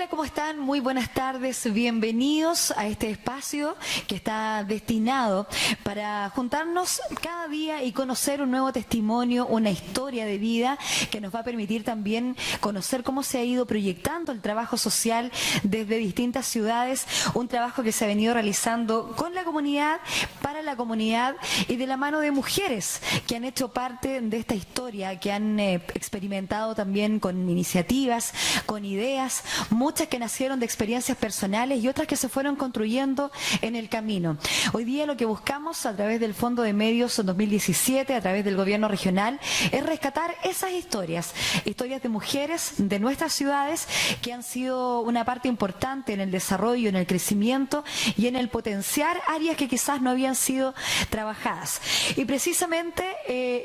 Hola, ¿cómo están? Muy buenas tardes. Bienvenidos a este espacio que está destinado para juntarnos cada día y conocer un nuevo testimonio, una historia de vida que nos va a permitir también conocer cómo se ha ido proyectando el trabajo social desde distintas ciudades, un trabajo que se ha venido realizando con la comunidad, para la comunidad y de la mano de mujeres que han hecho parte de esta historia, que han experimentado también con iniciativas, con ideas, muchas que nacieron de experiencias personales y otras que se fueron construyendo en el camino. Hoy día lo que buscamos a través del Fondo de Medios en 2017, a través del gobierno regional, es rescatar esas historias de mujeres de nuestras ciudades que han sido una parte importante en el desarrollo, en el crecimiento y en el potenciar áreas que quizás no habían sido trabajadas. Y precisamente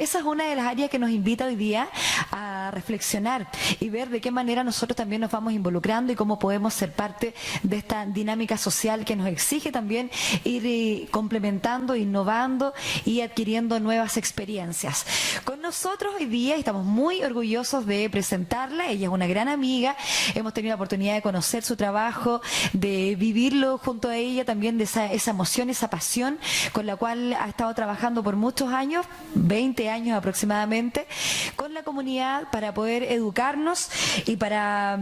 esa es una de las áreas que nos invita hoy día a reflexionar y ver de qué manera nosotros también nos vamos involucrando y cómo podemos ser parte de esta dinámica social que nos exige también ir complementando, innovando y adquiriendo nuevas experiencias. Con nosotros hoy día estamos muy orgullosos de presentarla. Ella es una gran amiga, hemos tenido la oportunidad de conocer su trabajo, de vivirlo junto a ella, también de esa emoción, esa pasión con la cual ha estado trabajando por muchos años, 20 años aproximadamente, con la comunidad para poder educarnos y para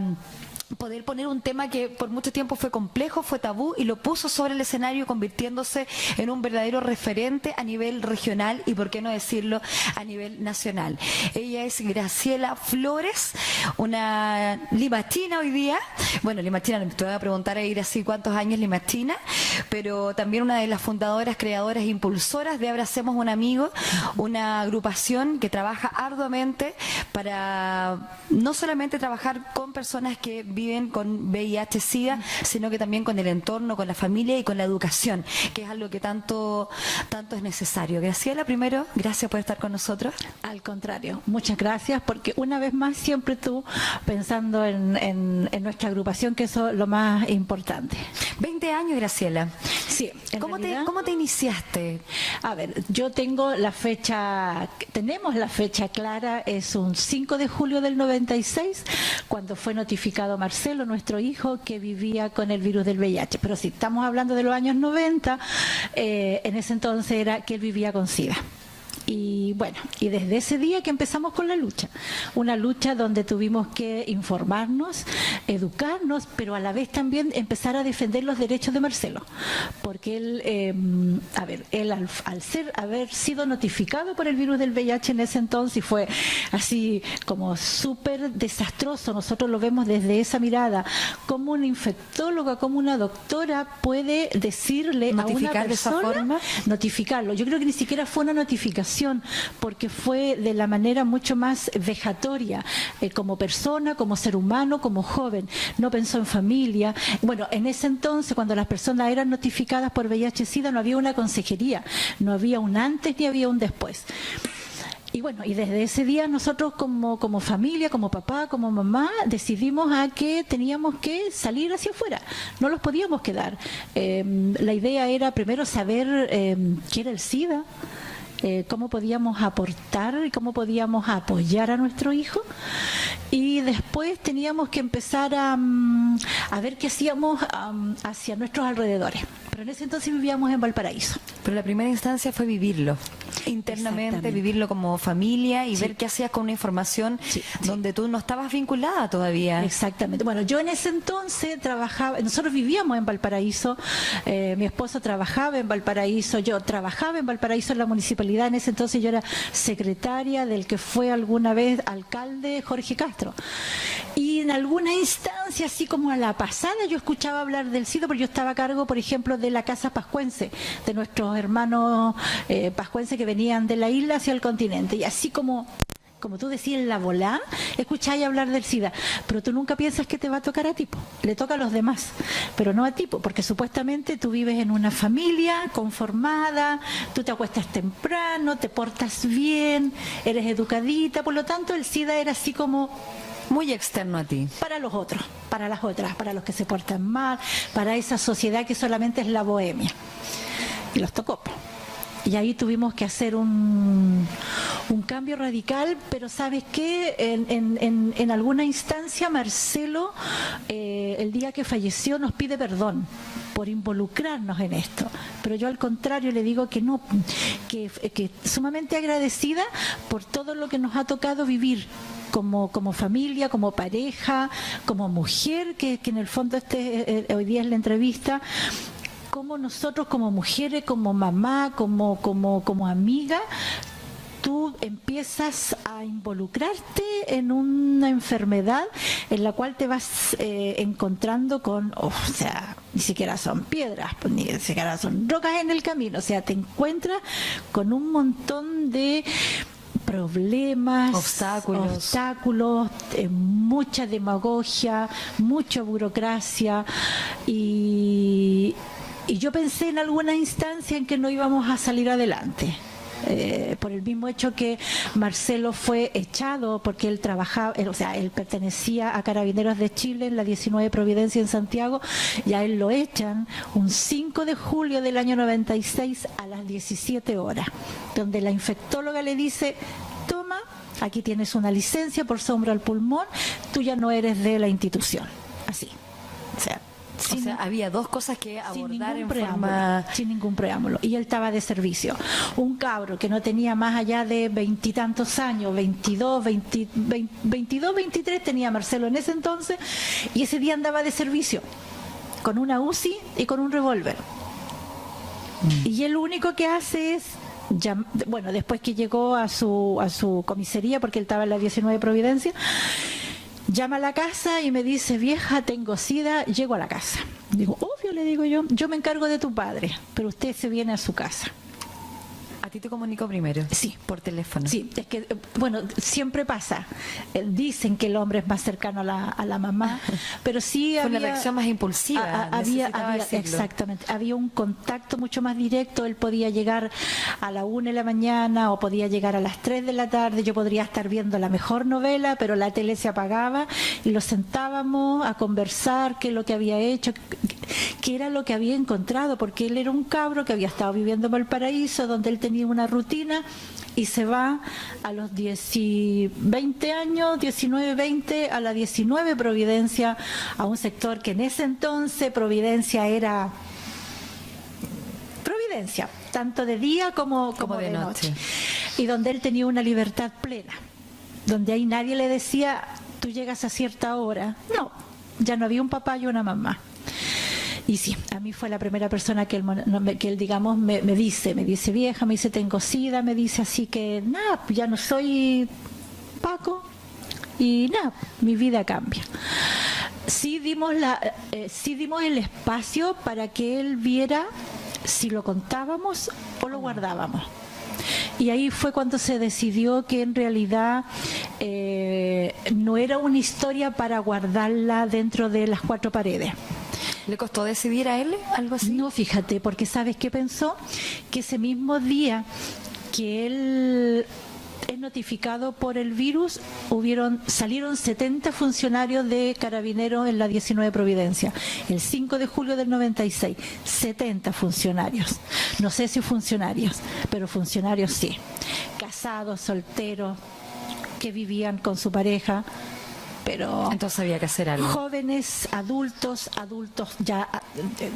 poder poner un tema que por mucho tiempo fue complejo, fue tabú, y lo puso sobre el escenario convirtiéndose en un verdadero referente a nivel regional y, por qué no decirlo, a nivel nacional. Ella es Graciela Flores, una limachina hoy día. Bueno, limachina, te voy a preguntar ahí así cuántos años limachina, pero también una de las fundadoras, creadoras e impulsoras de Abracemos un Amigo, una agrupación que trabaja arduamente para no solamente trabajar con personas que viven con VIH-Sida, sino que también con el entorno, con la familia y con la educación, que es algo que tanto es necesario. Graciela, primero, gracias por estar con nosotros. Al contrario, muchas gracias, porque una vez más siempre tú pensando en nuestra agrupación, que eso es lo más importante. 20 años, Graciela. Sí. ¿Cómo te iniciaste? A ver, yo tenemos la fecha clara, es un 5 de julio del 96, cuando fue notificado Marcelo, nuestro hijo, que vivía con el virus del VIH. Pero si estamos hablando de los años 90, en ese entonces era que él vivía con SIDA. Y bueno, y desde ese día que empezamos con la lucha, una lucha donde tuvimos que informarnos, educarnos, pero a la vez también empezar a defender los derechos de Marcelo, porque él, haber sido notificado por el virus del VIH en ese entonces, fue así como súper desastroso. Nosotros lo vemos desde esa mirada, como una infectóloga, como una doctora puede decirle notificar a una persona, de esa forma, notificarlo. Yo creo que ni siquiera fue una notificación, porque fue de la manera mucho más vejatoria, como persona, como ser humano, como joven. No pensó en familia. Bueno, en ese entonces, cuando las personas eran notificadas por VIH-Sida, no había una consejería, no había un antes ni había un después. Y bueno, y desde ese día nosotros como familia, como papá, como mamá, decidimos a que teníamos que salir hacia afuera, no los podíamos quedar. La idea era primero saber qué era el SIDA, cómo podíamos aportar y cómo podíamos apoyar a nuestro hijo, y después teníamos que empezar a ver qué hacíamos hacia nuestros alrededores. Pero en ese entonces vivíamos en Valparaíso. Pero la primera instancia fue vivirlo internamente, vivirlo como familia y ver qué hacías con una información donde tú no estabas vinculada todavía. Exactamente. Bueno, yo en ese entonces trabajaba, nosotros vivíamos en Valparaíso, mi esposo trabajaba en Valparaíso, yo trabajaba en Valparaíso en la municipalidad. En ese entonces yo era secretaria del que fue alguna vez alcalde Jorge Castro. Y en alguna instancia, así como a la pasada, yo escuchaba hablar del SIDA, porque yo estaba a cargo, por ejemplo, de la Casa Pascuense, de nuestros hermanos pascuenses que venían de la isla hacia el continente. Y así como tú decías, en la volá, escucháis hablar del SIDA, pero tú nunca piensas que te va a tocar a ti, le toca a los demás, pero no a ti, porque supuestamente tú vives en una familia conformada, tú te acuestas temprano, te portas bien, eres educadita, por lo tanto el SIDA era así como muy externo a ti. Para los otros, para las otras, para los que se portan mal, para esa sociedad que solamente es la bohemia. Y los tocó. Y ahí tuvimos que hacer un un cambio radical, pero ¿sabes qué? En alguna instancia Marcelo, el día que falleció, nos pide perdón por involucrarnos en esto, pero yo al contrario le digo que no, que sumamente agradecida por todo lo que nos ha tocado vivir como familia, como pareja, como mujer, que en el fondo hoy día es la entrevista, como nosotros como mujeres, como mamá, como amiga, tú empiezas a involucrarte en una enfermedad en la cual te vas encontrando con, o sea, ni siquiera son piedras, pues, ni siquiera son rocas en el camino, o sea, te encuentras con un montón de problemas, obstáculos, mucha demagogia, mucha burocracia y yo pensé en alguna instancia en que no íbamos a salir adelante. Por el mismo hecho que Marcelo fue echado porque él trabajaba, él pertenecía a Carabineros de Chile en la 19 Providencia en Santiago, y a él lo echan un 5 de julio del año 96 a las 17 horas, donde la infectóloga le dice: toma, aquí tienes una licencia por sombra al pulmón, tú ya no eres de la institución. Así, o sea, había dos cosas que abordar sin ningún preámbulo. Y él estaba de servicio. Un cabro que no tenía más allá de veintitantos años, 22, 23 tenía Marcelo en ese entonces, y ese día andaba de servicio, con una UCI y con un revólver. Y él lo único que hace es, bueno, después que llegó a su comisaría, porque él estaba en la 19 Providencia, llama a la casa y me dice: vieja, tengo SIDA, llego a la casa. Digo: obvio, le digo yo me encargo de tu padre, pero usted se viene a su casa. ¿A ti te comunicó primero? Sí. ¿Por teléfono? Sí, es que, bueno, siempre pasa. Dicen que el hombre es más cercano a la mamá, pero sí fue había... la reacción más impulsiva. Exactamente. Había un contacto mucho más directo. Él podía llegar a la 1 de la mañana o podía llegar a las 3 de la tarde. Yo podría estar viendo la mejor novela, pero la tele se apagaba y lo sentábamos a conversar qué es lo que había hecho, qué era lo que había encontrado, porque él era un cabro que había estado viviendo en Valparaíso, donde él tenía una rutina, y se va a los 20 años, 19, 20, a la 19 Providencia, a un sector que en ese entonces Providencia era Providencia, tanto de día como de noche, y donde él tenía una libertad plena, donde ahí nadie le decía: tú llegas a cierta hora. No, ya no había un papá y una mamá. Y sí, a mí fue la primera persona que él digamos, me dice: vieja, me dice, tengo SIDA, me dice, así que nada, ya no soy Paco, y nada, mi vida cambia. Sí dimos el espacio para que él viera si lo contábamos o lo guardábamos. Y ahí fue cuando se decidió que en realidad no era una historia para guardarla dentro de las cuatro paredes. ¿Le costó decidir a él algo así? No, fíjate, porque ¿sabes qué pensó? Que ese mismo día que él es notificado por el virus, salieron 70 funcionarios de Carabineros en la 19 Providencia. El 5 de julio del 96, 70 funcionarios. No sé si funcionarios, pero funcionarios sí. Casados, solteros, que vivían con su pareja. Pero entonces había que hacer algo. Jóvenes, adultos ya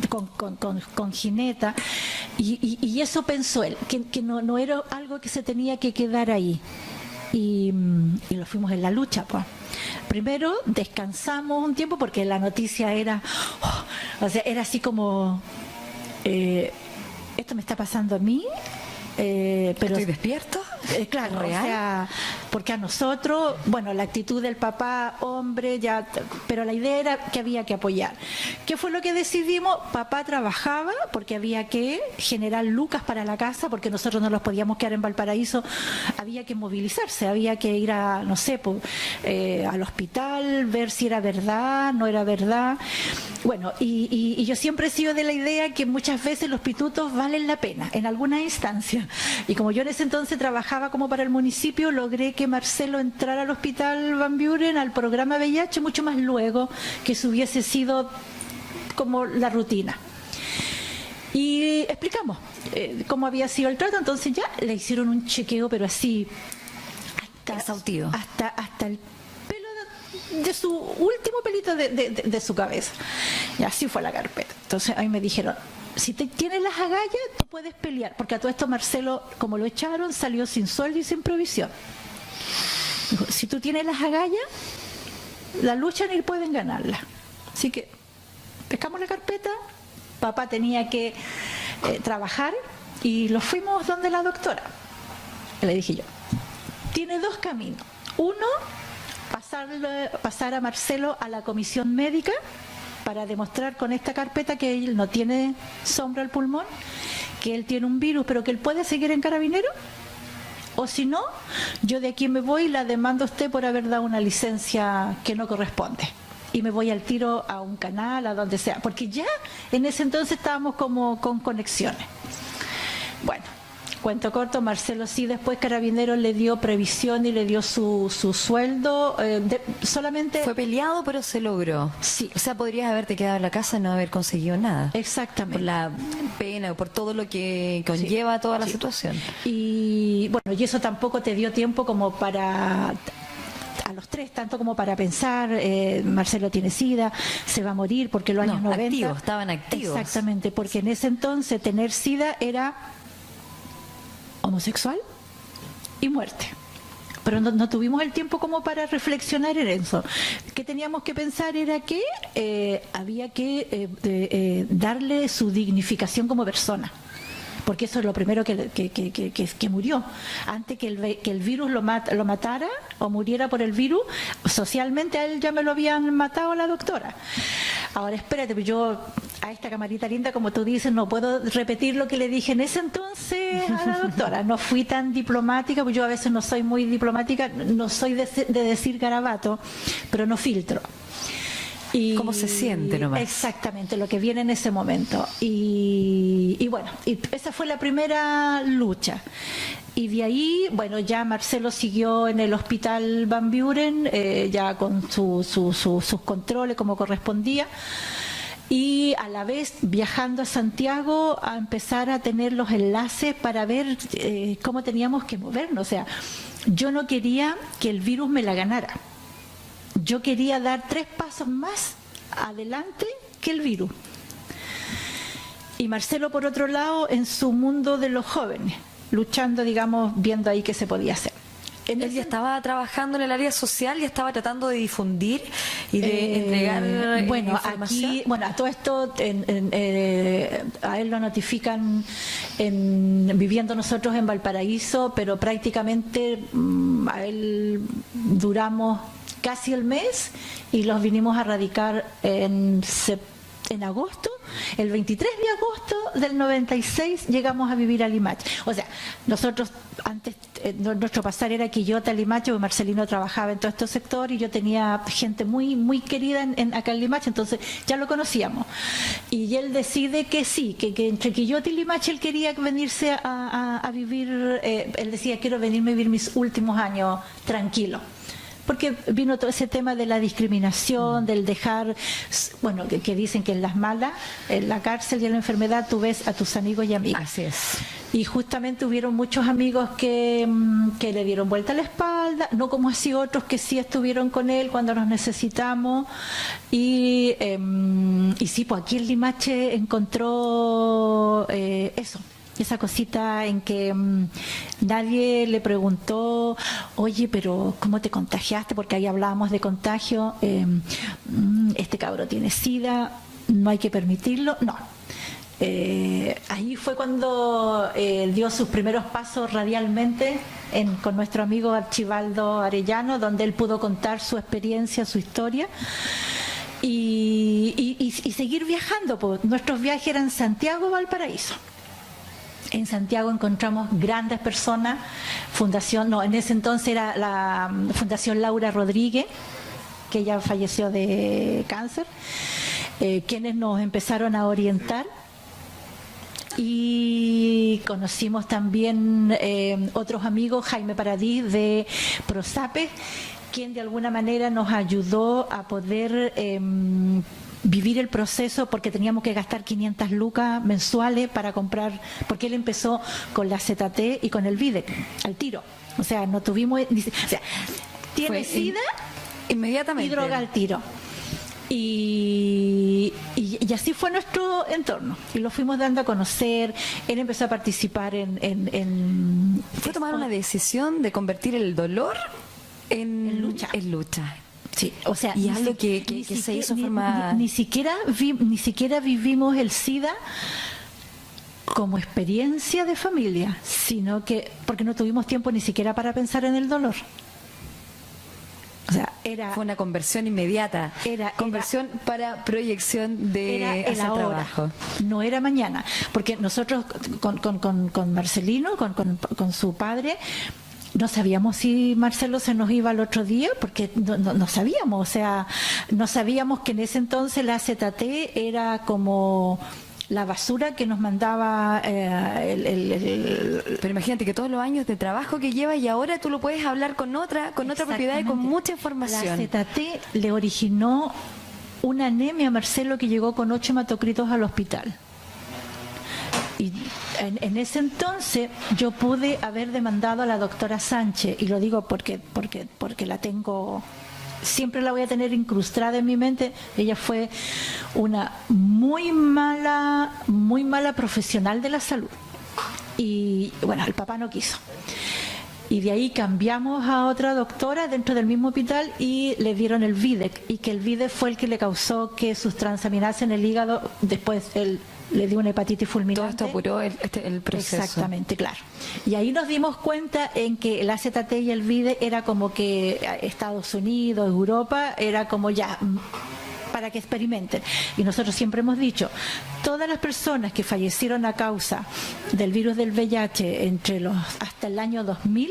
con jineta, y eso pensó él, que no era algo que se tenía que quedar ahí, y lo fuimos en la lucha, pues. Primero descansamos un tiempo porque la noticia era, era así como, esto me está pasando a mí. Pero ¿estoy despierto? Claro, ¿real? O sea, porque a nosotros, bueno, la actitud del papá, hombre, ya, pero la idea era que había que apoyar. ¿Qué fue lo que decidimos? Papá trabajaba porque había que generar lucas para la casa, porque nosotros no los podíamos quedar en Valparaíso, había que movilizarse, había que ir a, no sé, al hospital, ver si era verdad, no era verdad. Bueno, y yo siempre he sido de la idea que muchas veces los pitutos valen la pena, en alguna instancia. Y como yo en ese entonces trabajaba como para el municipio, logré que Marcelo entrara al hospital Van Buren, al programa VIH, mucho más luego que eso hubiese sido como la rutina. Y explicamos cómo había sido el trato. Entonces ya le hicieron un chequeo, pero así exhaustivo. Hasta el pelo de su último pelito de su cabeza. Y así fue la carpeta. Entonces ahí me dijeron, si tienes las agallas, tú puedes pelear. Porque a todo esto Marcelo, como lo echaron, salió sin sueldo y sin provisión. Dijo, si tú tienes las agallas, la luchan y pueden ganarla. Así que pescamos la carpeta, papá tenía que trabajar y lo fuimos donde la doctora. Le dije yo, tiene dos caminos. Uno, pasar a Marcelo a la comisión médica para demostrar con esta carpeta que él no tiene sombra al pulmón, que él tiene un virus, pero que él puede seguir en Carabineros. O si no, yo de aquí me voy y la demando a usted por haber dado una licencia que no corresponde. Y me voy al tiro a un canal, a donde sea. Porque ya en ese entonces estábamos como con conexiones. Bueno, cuento corto, Marcelo sí, después Carabineros le dio previsión y le dio su sueldo. Solamente... Fue peleado, pero se logró. Sí. O sea, podrías haberte quedado en la casa y no haber conseguido nada. Exactamente. Por la pena, por todo lo que conlleva toda la situación. Y bueno, y eso tampoco te dio tiempo como para... a los tres, tanto como para pensar, Marcelo tiene SIDA, se va a morir porque los años 90... activos, estaban activos. Exactamente, porque en ese entonces tener SIDA era homosexual y muerte. Pero no tuvimos el tiempo como para reflexionar en eso. Que teníamos que pensar era que había que darle su dignificación como persona. Porque eso es lo primero que murió. Antes que el virus lo matara o muriera por el virus, socialmente a él ya me lo habían matado a la doctora. Ahora espérate, yo a esta camarita linda, como tú dices, no puedo repetir lo que le dije en ese entonces a la doctora. No fui tan diplomática, porque yo a veces no soy muy diplomática, no soy de decir garabato, pero no filtro. Y cómo se siente nomás. Exactamente, lo que viene en ese momento. Y bueno, y esa fue la primera lucha. Y de ahí, bueno, ya Marcelo siguió en el hospital Van Buren, ya con sus controles como correspondía. Y a la vez viajando a Santiago a empezar a tener los enlaces para ver cómo teníamos que movernos. O sea, yo no quería que el virus me la ganara. Yo quería dar 3 pasos más adelante que el virus. Y Marcelo, por otro lado, en su mundo de los jóvenes, luchando, digamos, viendo ahí qué se podía hacer. Él ya estaba trabajando en el área social y estaba tratando de difundir y de entregar bueno, información. Aquí, bueno, a todo esto a él lo notifican viviendo nosotros en Valparaíso, pero prácticamente a él duramos casi el mes y los vinimos a radicar en agosto. El 23 de agosto del 96 llegamos a vivir a Limache. O sea, nosotros antes, nuestro pasar era Quillota, Limache, porque Marcelino trabajaba en todo este sector y yo tenía gente muy muy querida acá en Limache, entonces ya lo conocíamos. Y él decide que sí, que entre Quillota y Limache él quería venirse a vivir, él decía, quiero venirme a vivir mis últimos años tranquilo. Porque vino todo ese tema de la discriminación, del dejar, bueno, que dicen que en las malas, en la cárcel y en la enfermedad, tú ves a tus amigos y amigas. Así es. Y justamente hubieron muchos amigos que le dieron vuelta a la espalda, no como así otros que sí estuvieron con él cuando nos necesitamos. Y sí, pues aquí en Limache encontró eso. Esa cosita en que nadie le preguntó, oye, pero ¿cómo te contagiaste? Porque ahí hablábamos de contagio, este cabro tiene SIDA, no hay que permitirlo, no. Ahí fue cuando dio sus primeros pasos radialmente con nuestro amigo Archibaldo Arellano, donde él pudo contar su experiencia, su historia. Y seguir viajando, pues nuestros viajes eran Santiago-Valparaíso. En Santiago encontramos grandes personas, en ese entonces era la Fundación Laura Rodríguez, que ya falleció de cáncer, quienes nos empezaron a orientar. Y conocimos también otros amigos, Jaime Paradís de Prosape, quien de alguna manera nos ayudó a poder vivir el proceso, porque teníamos que gastar 500 lucas mensuales para comprar, porque él empezó con la ZT y con el Videc al tiro. O sea, no tuvimos, o sea, tiene SIDA inmediatamente y droga al tiro. Y así fue nuestro entorno, y lo fuimos dando a conocer. Él empezó a participar fue tomar una decisión de convertir el dolor en lucha. Sí, o sea, y algo que se hizo forma... Ni siquiera vivimos el SIDA como experiencia de familia, sino que porque no tuvimos tiempo ni siquiera para pensar en el dolor. O sea, fue una conversión inmediata, conversión para proyección de el trabajo. No era mañana, porque nosotros con Marcelino, con su padre, no sabíamos si Marcelo se nos iba al otro día, porque no sabíamos, o sea, no sabíamos que en ese entonces la ZT era como la basura que nos mandaba Pero imagínate que todos los años de trabajo que lleva, y ahora tú lo puedes hablar con otra propiedad y con mucha información. La ZT le originó una anemia a Marcelo, que llegó con 8 hematocritos al hospital. Y en ese entonces yo pude haber demandado a la doctora Sánchez, y lo digo porque la tengo, siempre la voy a tener incrustada en mi mente. Ella fue una muy mala profesional de la salud, y bueno, el papá no quiso, y de ahí cambiamos a otra doctora dentro del mismo hospital y le dieron el Videc, y que el Videc fue el que le causó que sus transaminases en el hígado, después le dio una hepatitis fulminante. Todo esto apuró el proceso. Exactamente, claro. Y ahí nos dimos cuenta en que el AZT y el Videc era como que Estados Unidos, Europa, era como ya para que experimenten. Y nosotros siempre hemos dicho, todas las personas que fallecieron a causa del virus del VIH hasta el año 2000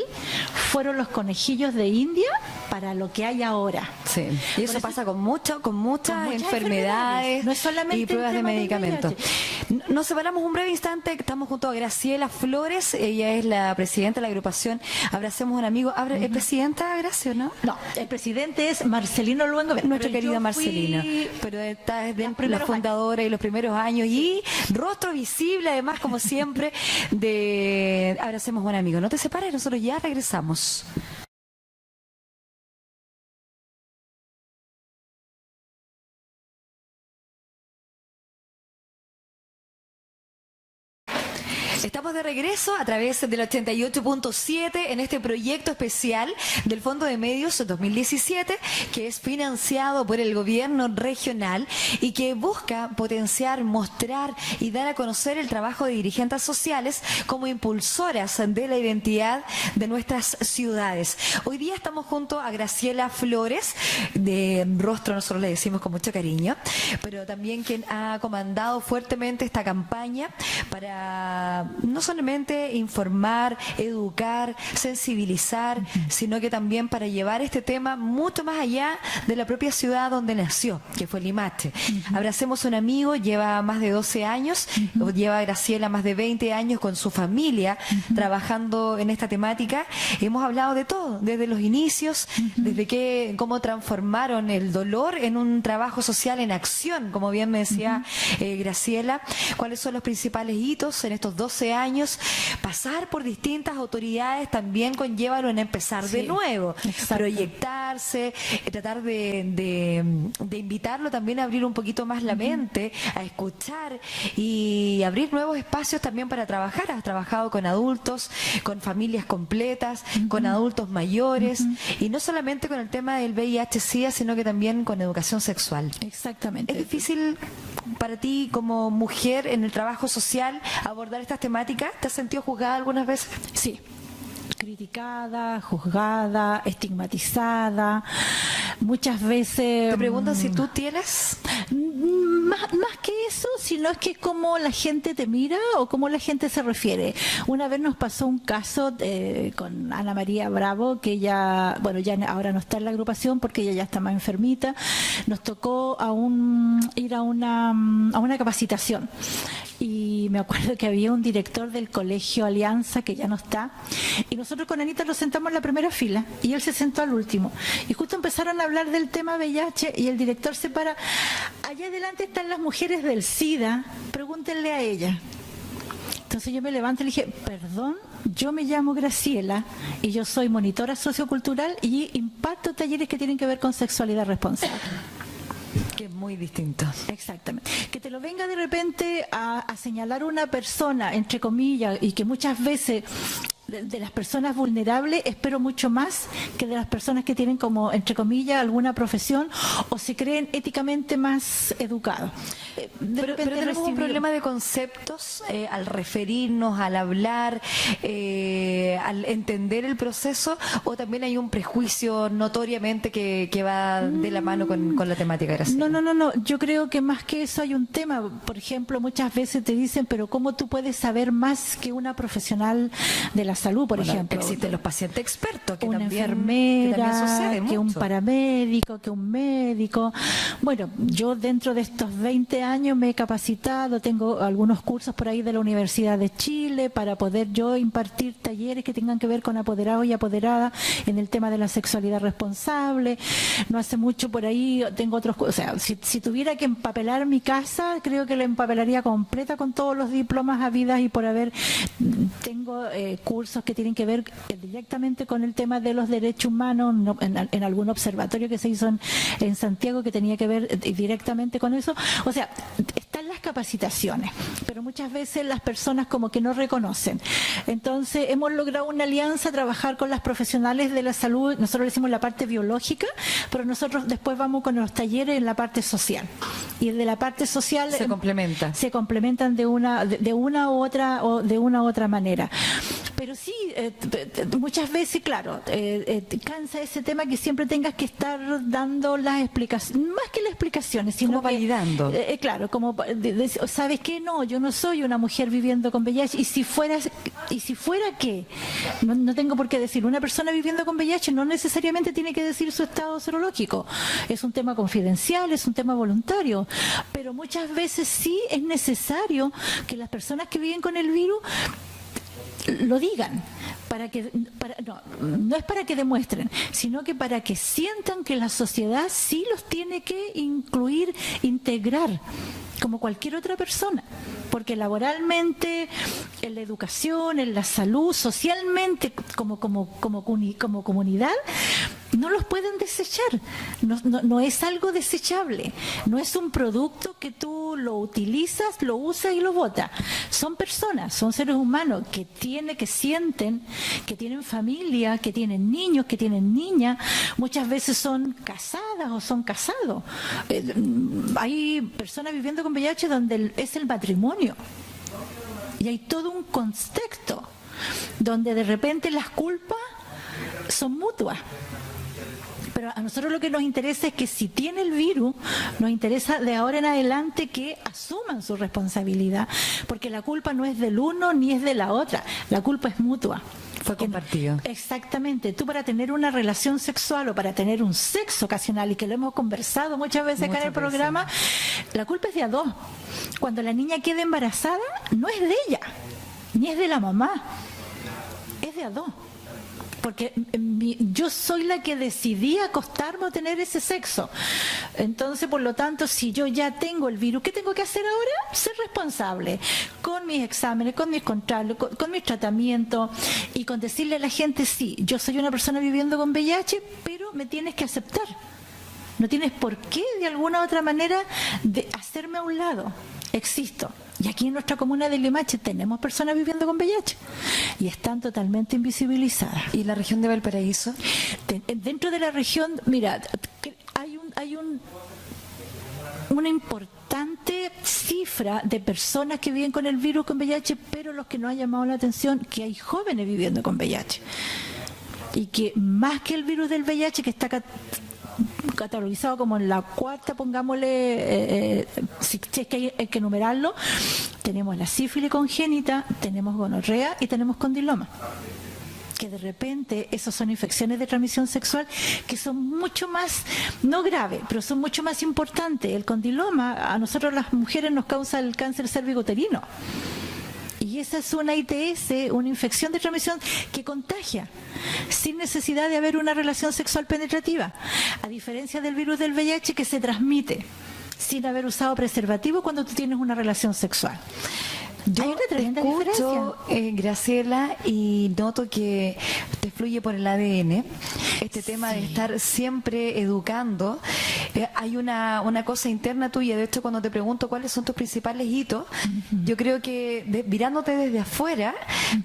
fueron los conejillos de India para lo que hay ahora. Sí. Y eso pasa con muchas enfermedades, no es solamente y pruebas de medicamentos. Nos separamos un breve instante, estamos junto a Graciela Flores, ella es la presidenta de la agrupación Abracemos a un Amigo. ¿Es presidenta, Gracio, no? No, el presidente es Marcelino Luengo, nuestro querido Marcelino. Pero está desde la fundadora y los primeros años, y rostro visible, además, como siempre, de Abracemos a un Amigo. No te separes, nosotros ya regresamos. Estamos de regreso a través del 88.7 en este proyecto especial del Fondo de Medios 2017, que es financiado por el gobierno regional y que busca potenciar, mostrar y dar a conocer el trabajo de dirigentes sociales como impulsoras de la identidad de nuestras ciudades. Hoy día estamos junto a Graciela Flores, de rostro nosotros le decimos con mucho cariño, pero también quien ha comandado fuertemente esta campaña para no solamente informar, educar, sensibilizar, sino que también para llevar este tema mucho más allá de la propia ciudad donde nació, que fue Limache. Abracemos a un Amigo, lleva más de 12 años, lleva Graciela más de 20 años con su familia trabajando en esta temática. Hemos hablado de todo, desde los inicios, desde cómo transformaron el dolor en un trabajo social en acción, como bien me decía Graciela, cuáles son los principales hitos en estos 12 años. Pasar por distintas autoridades también conlleva en empezar de nuevo, proyectarse, tratar de invitarlo también a abrir un poquito más la mente, a escuchar y abrir nuevos espacios también para trabajar. Has trabajado con adultos, con familias completas, con adultos mayores, y no solamente con el tema del VIH-Sida, sino que también con educación sexual. Exactamente. ¿Es difícil para ti como mujer en el trabajo social abordar estas temáticas? ¿Te has sentido juzgada algunas veces? Sí. Criticada, juzgada, estigmatizada, muchas veces... ¿Te preguntan si tú tienes? Más que eso, sino es que cómo la gente te mira o cómo la gente se refiere. Una vez nos pasó un caso con Ana María Bravo, que ella, bueno, ya ahora no está en la agrupación porque ella ya está más enfermita. Nos tocó ir a una capacitación. y me acuerdo que había un director del Colegio Alianza, que ya no está, y nosotros con Anita nos sentamos en la primera fila y él se sentó al último. Y justo empezaron a hablar del tema VIH y el director se para: allá adelante están las mujeres del SIDA, pregúntenle a ella. Entonces yo me levanto y le dije: perdón, yo me llamo Graciela y yo soy monitora sociocultural y imparto talleres que tienen que ver con sexualidad responsable. Que es muy distinto. Exactamente. Que te lo venga de repente a señalar una persona, entre comillas, y que muchas veces de las personas vulnerables espero mucho más que de las personas que tienen como, entre comillas, alguna profesión o se creen éticamente más educados. Pero tenemos un problema de conceptos al referirnos, al hablar, al entender el proceso, o también hay un prejuicio notoriamente que va de la mano con la temática, Graciela. No. Yo creo que más que eso hay un tema. Por ejemplo, muchas veces te dicen: pero ¿cómo tú puedes saber más que una profesional de la salud, por ejemplo? Existen los pacientes expertos, que una también, enfermera, sucede que un mucho. paramédico, que un médico. Bueno, yo dentro de estos 20 años me he capacitado, tengo algunos cursos por ahí de la Universidad de Chile para poder yo impartir talleres que tengan que ver con apoderados y apoderadas en el tema de la sexualidad responsable. No hace mucho por ahí tengo otros, o sea, si tuviera que empapelar mi casa, creo que la empapelaría completa con todos los diplomas habidas y por haber. Tengo cursos que tienen que ver directamente con el tema de los derechos humanos, en algún observatorio que se hizo en Santiago que tenía que ver directamente con eso. O sea, están las capacitaciones, pero muchas veces las personas como que no reconocen. Entonces hemos logrado una alianza, trabajar con las profesionales de la salud. Nosotros le decimos la parte biológica, pero nosotros después vamos con los talleres en la parte social, y de la parte social se complementan de una u otra manera. Pero sí, muchas veces, claro, cansa ese tema que siempre tengas que estar dando las explicaciones, más que las explicaciones, sino como validando. Claro, como ¿sabes qué? No, yo no soy una mujer viviendo con VIH. ¿Y si fuera qué? No tengo por qué decir. Una persona viviendo con VIH no necesariamente tiene que decir su estado serológico. Es un tema confidencial, es un tema voluntario. Pero muchas veces sí es necesario que las personas que viven con el virus lo digan, no es para que demuestren, sino que para que sientan que la sociedad sí los tiene que incluir, integrar, como cualquier otra persona, porque laboralmente, en la educación, en la salud, socialmente, como comunidad, no los pueden desechar. No es algo desechable, no es un producto que tú lo utilizas, lo usas y lo botas. Son personas, son seres humanos que sienten, que tienen familia, que tienen niños, que tienen niñas, muchas veces son casadas o son casados. Hay personas viviendo con VIH donde es el matrimonio y hay todo un contexto donde de repente las culpas son mutuas. Pero a nosotros lo que nos interesa es que si tiene el virus, nos interesa de ahora en adelante que asuman su responsabilidad, porque la culpa no es del uno ni es de la otra, la culpa es mutua. Fue compartido. Exactamente. Tú, para tener una relación sexual o para tener un sexo ocasional, y que lo hemos conversado muchas veces acá en el programa, la culpa es de a dos. Cuando la niña queda embarazada, no es de ella, ni es de la mamá, es de a dos. Porque yo soy la que decidí acostarme o tener ese sexo. Entonces, por lo tanto, si yo ya tengo el virus, ¿qué tengo que hacer ahora? Ser responsable con mis exámenes, con mis controles, con mis tratamientos, y con decirle a la gente: sí, yo soy una persona viviendo con VIH, pero me tienes que aceptar. No tienes por qué, de alguna u otra manera, de hacerme a un lado. Existo. Y aquí en nuestra comuna de Limache tenemos personas viviendo con VIH y están totalmente invisibilizadas. ¿Y la región de Valparaíso? Dentro de la región, mira, hay una importante cifra de personas que viven con el virus con VIH, pero los que nos ha llamado la atención que hay jóvenes viviendo con VIH. Y que más que el virus del VIH, que está catalogado como en la cuarta, pongámosle, si es que hay que enumerarlo, tenemos la sífilis congénita, tenemos gonorrea y tenemos condiloma. que de repente esas son infecciones de transmisión sexual que son mucho más, no graves, pero son mucho más importantes. El condiloma a nosotros las mujeres nos causa el cáncer cervicuterino. Y esa es una ITS, una infección de transmisión que contagia sin necesidad de haber una relación sexual penetrativa, a diferencia del virus del VIH que se transmite sin haber usado preservativo cuando tú tienes una relación sexual. Yo te escucho, Graciela, y noto que te fluye por el ADN este tema de estar siempre educando. Hay una cosa interna tuya. De hecho, cuando te pregunto cuáles son tus principales hitos, yo creo que mirándote desde afuera,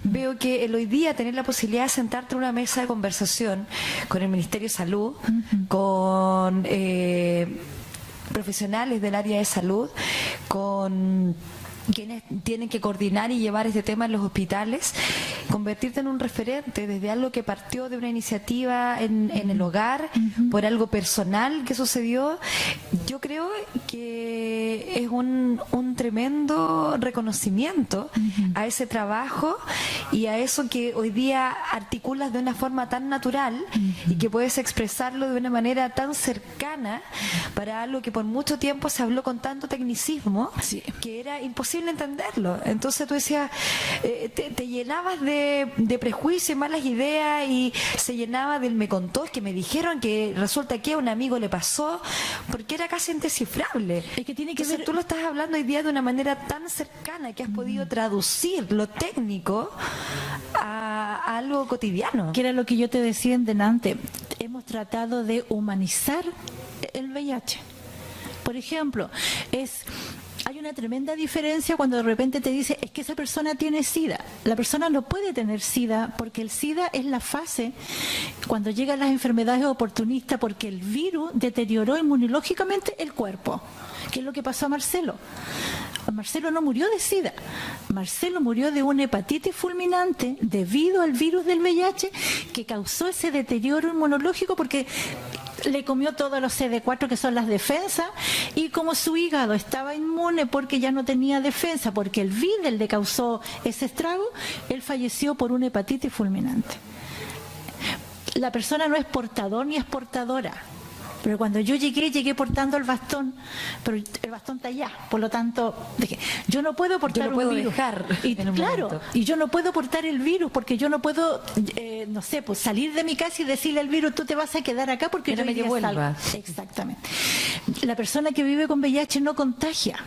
veo que el hoy día tener la posibilidad de sentarte en una mesa de conversación con el Ministerio de Salud, con profesionales del área de salud, con quienes tienen que coordinar y llevar este tema en los hospitales, convertirte en un referente desde algo que partió de una iniciativa en el hogar, por algo personal que sucedió. Yo creo que es un tremendo reconocimiento a ese trabajo y a eso que hoy día articulas de una forma tan natural y que puedes expresarlo de una manera tan cercana para algo que por mucho tiempo se habló con tanto tecnicismo que era imposible entenderlo. Entonces tú decías, te llenabas de prejuicios y malas ideas, y se llenaba del me contó, que me dijeron, que resulta que a un amigo le pasó, porque era casi indescifrable. Es que tiene que ser, tú lo estás hablando hoy día de una manera tan cercana que has podido traducir lo técnico a algo cotidiano. Que era lo que yo te decía en delante. Hemos tratado de humanizar el VIH. Por ejemplo, hay una tremenda diferencia cuando de repente te dice, es que esa persona tiene SIDA. La persona no puede tener SIDA porque el SIDA es la fase cuando llegan las enfermedades oportunistas, porque el virus deterioró inmunológicamente el cuerpo, que es lo que pasó a Marcelo. Marcelo no murió de SIDA, Marcelo murió de una hepatitis fulminante debido al virus del VIH que causó ese deterioro inmunológico, porque le comió todos los CD4 que son las defensas, y como su hígado estaba inmune porque ya no tenía defensa, porque el virus le causó ese estrago, él falleció por una hepatitis fulminante. La persona no es portador ni es portadora. Pero cuando yo llegué portando el bastón, pero el bastón está allá, por lo tanto, dije, yo no puedo portar un virus. Y claro, y yo no puedo portar el virus porque yo no puedo, no sé, pues salir de mi casa y decirle al virus, tú te vas a quedar acá porque yo me vuelva. Exactamente. La persona que vive con VIH no contagia,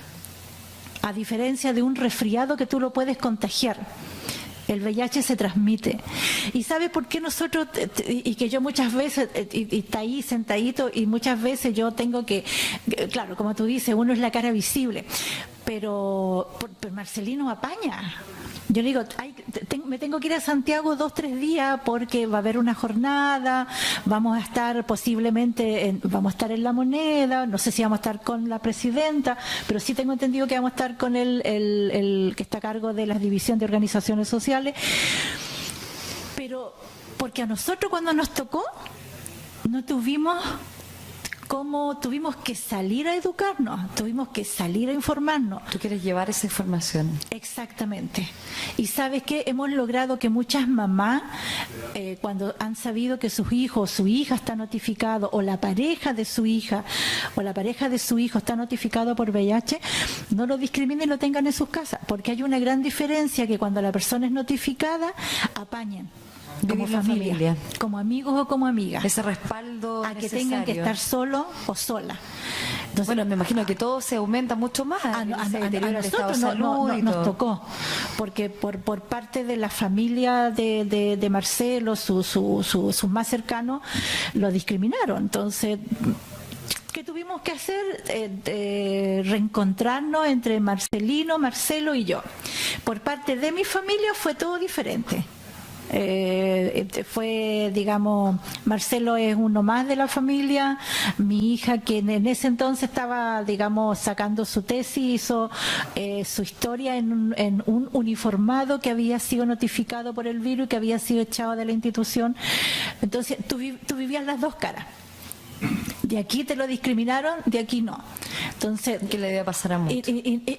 a diferencia de un resfriado que tú lo puedes contagiar. El VIH se transmite. ¿Y sabe por qué nosotros, y que yo muchas veces, y está ahí sentadito, y muchas veces yo tengo que, claro, como tú dices, uno es la cara visible, pero Marcelino apaña. Yo le digo, me tengo que ir a Santiago 2-3 días porque va a haber una jornada, vamos a estar posiblemente, vamos a estar en La Moneda, no sé si vamos a estar con la presidenta, pero sí tengo entendido que vamos a estar con el que está a cargo de la División de Organizaciones Sociales. Pero porque a nosotros cuando nos tocó, no tuvimos que salir a educarnos, tuvimos que salir a informarnos. Tú quieres llevar esa información. Exactamente. Y sabes qué, hemos logrado que muchas mamás, cuando han sabido que sus hijos o su hija está notificado, o la pareja de su hija o la pareja de su hijo está notificado por VIH, no lo discriminen y lo tengan en sus casas, porque hay una gran diferencia que cuando la persona es notificada, apañan. Como familia, como amigos o como amigas. Ese respaldo a que tengan que estar solo o sola. Entonces, bueno, me imagino que todo se aumenta mucho más. A nosotros nos tocó, porque por parte de la familia de Marcelo, sus más cercanos, lo discriminaron. Entonces, ¿qué tuvimos que hacer? Reencontrarnos entre Marcelino, Marcelo y yo. Por parte de mi familia fue todo diferente. Fue, digamos, Marcelo es uno más de la familia, mi hija, que en ese entonces estaba, digamos, sacando su tesis, hizo su historia en un uniformado que había sido notificado por el virus y que había sido echado de la institución. Entonces tú vivías las dos caras. de aquí te lo discriminaron, de aquí no. Entonces, que le debe pasar a muchos.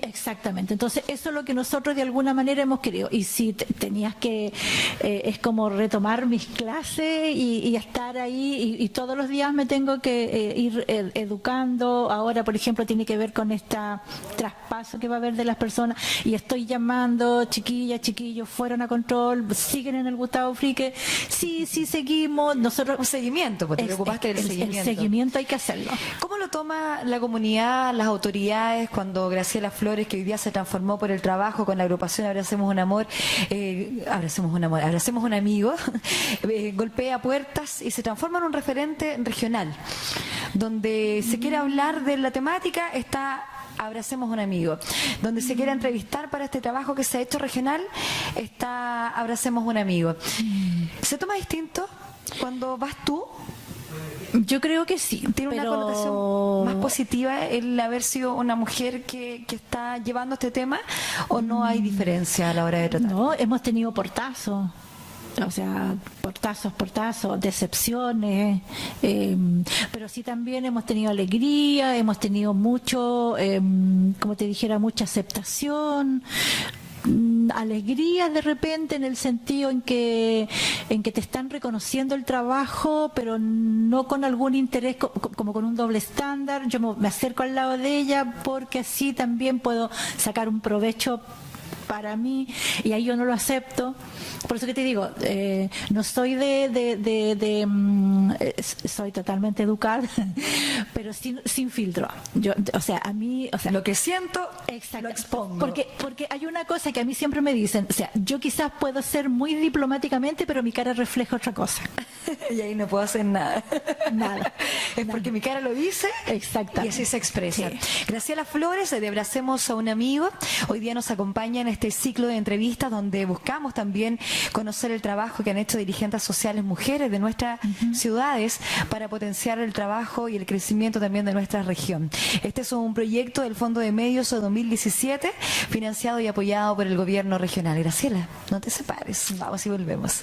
Exactamente. Entonces, eso es lo que nosotros de alguna manera hemos querido. Y si tenías que, es como retomar mis clases y estar ahí, y todos los días me tengo que ir educando. Ahora, por ejemplo, tiene que ver con este traspaso que va a haber de las personas, y estoy llamando, chiquillas, chiquillos, fueron a control, siguen en el Gustavo Fricke, sí, seguimos. Nosotros, un seguimiento, porque te preocupaste del seguimiento. El seguimiento hay que hacerlo. ¿Cómo lo toma la comunidad, las autoridades, cuando Graciela Flores, que hoy día se transformó por el trabajo con la agrupación Abracemos un Amor, Abracemos un Amigo, golpea puertas y se transforma en un referente regional, donde se quiere hablar de la temática, está Abracemos un Amigo, donde se quiere entrevistar para este trabajo que se ha hecho regional, está Abracemos un Amigo? ¿Se toma distinto cuando vas tú? Yo creo que sí. ¿Tiene una connotación más positiva el haber sido una mujer que está llevando este tema, o no hay diferencia a la hora de tratar? No, hemos tenido portazos. O sea, portazos, decepciones, pero sí también hemos tenido alegría, hemos tenido mucho, como te dijera, mucha aceptación, alegría de repente, en el sentido en que te están reconociendo el trabajo, pero no con algún interés, como con un doble estándar. Yo me acerco al lado de ella porque así también puedo sacar un provecho para mí, y ahí yo no lo acepto. Por eso que te digo, no soy soy totalmente educada, pero sin filtro. Yo, o sea, a mí, o sea, lo que siento, exacto, lo expongo. Porque hay una cosa que a mí siempre me dicen, o sea, yo quizás puedo ser muy diplomáticamente, pero mi cara refleja otra cosa. Y ahí no puedo hacer nada. Nada. Es porque mi cara lo dice. Exactamente. Y así se expresa. Sí. Graciela Flores, de Abracemos a un Amigo, hoy día nos acompaña en este ciclo de entrevistas donde buscamos también conocer el trabajo que han hecho dirigentes sociales mujeres de nuestras ciudades para potenciar el trabajo y el crecimiento también de nuestra región. Este es un proyecto del Fondo de Medios 2017, financiado y apoyado por el gobierno regional. Graciela, no te separes, vamos y volvemos.